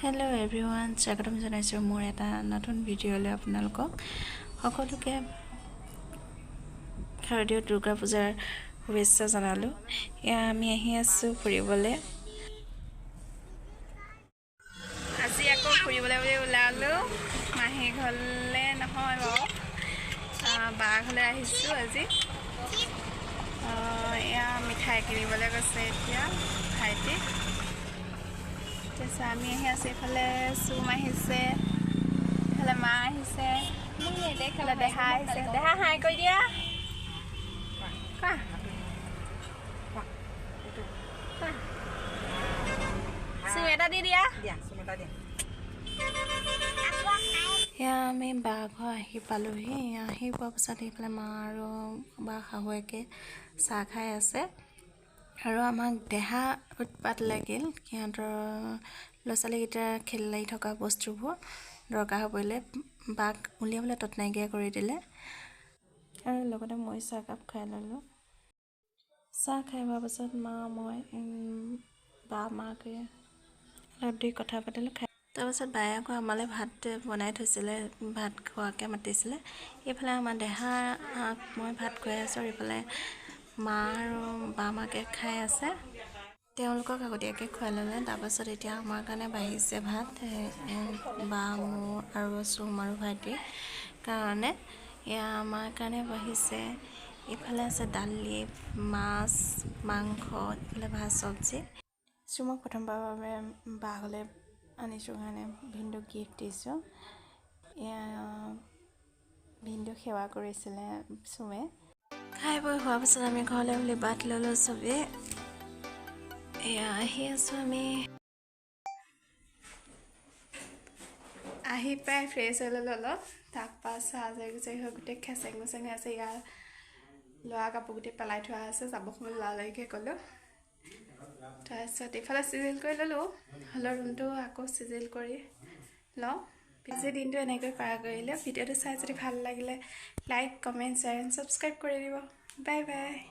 Hello everyone, স্বাগতম জনাইছো মোৰ এটা নতুন ভিডিঅ'লৈ আপোনালোকক সকলোকে শাৰদীয় দুৰ্গা পূজাৰ শুভেচ্ছা জনালো। আমি আহি আছো ফুৰিবলৈ। আজি আকৌ ফুৰিবলৈ বুলি ওলালো। মাহী ঘৰলৈ নহয় বাৰু, বা ঘৰলৈ আহিছো আজি। এয়া মিঠাই কিনিবলৈ গৈছে এতিয়া ভাইটি। আমি আহি আছো, এইফালে চুম আহিছে, এইফালে মা আহিছে, এইফালে দেহা আহিছে। দেহা হাই কৰি দিয়া, চুম এটা দি দিয়া। সেয়া আমি বা ঘৰ আহি পালোহি। আহি পোৱাৰ পাছত এইফালে মা আৰু বা শাহুৱেকে চাহ খাই আছে আৰু আমাক দেহা উৎপাত লাগিল। সিহঁতৰ ল'ৰা ছোৱালীকেইটাৰ খেলি থকা বস্তুবোৰ দৰকাৰ হৈ পৰিলে, বাক উলিয়াবলৈ তত নাইকিয়া কৰি দিলে আৰু লগতে মই চাহকাপ খাই ল'লোঁ। চাহ খাই হোৱাৰ পাছত মই বা মাকে অলপ দেৰি কথা পাতিলোঁ। তাৰপাছত বায়ে আকৌ আমালৈ ভাত বনাই থৈছিলে, ভাত খোৱাকৈ মাতিছিলে। এইফালে আমাৰ দেহাক মই ভাত খুৱাই আছোঁ আৰু এইফালে মা আৰু বা মাকে খাই আছে। তেওঁলোকক আগতীয়াকৈ খুৱাই ল'লে। তাৰপাছত এতিয়া আমাৰ কাৰণে বাঢ়িছে ভাত, বা মোৰ আৰু চুম আৰু ভাইটিৰ কাৰণে। এয়া আমাৰ কাৰণে বাঢ়িছে। এইফালে আছে দালি, মাছ, মাংস, এইফালে ভাত, চব্জি। চুমক প্ৰথমবাৰৰ বাবে বা ঘৰলৈ আনিছোঁ কাৰণে ভিনদেউক গিফ্ট দিছোঁ। এয়া ভিনদেউক সেৱা কৰিছিলে চুমে। খাই বৈ হোৱাৰ পাছত আমি ঘৰলৈ বুলি বাট ল'লোঁ চবেই। এয়া আহি আছোঁ আমি। আহি পাই ফ্ৰেছ হৈ ল'লোঁ অলপ, তাৰপাছত আজৰি গুজৰি হৈ গোটেই খেচেং মেচেং হৈ আছে। ইয়াৰ ল'ৰা কাপোৰ গোটেই পেলাই থোৱা আছে, যাব সময় লৰালৰিকৈ ক'লোঁ। তাৰপিছত এইফালে চিজিল কৰি ল'লোঁ, হ'লৰ ৰুমটো আকৌ চিজিল কৰি লওঁ। আজিৰ দিনটো এনেকৈ পাৰ কৰিলে। ভিডিঅ'টো চাই যদি ভাল লাগিলে like, comment, share and subscribe কৰি দিব। Bye bye.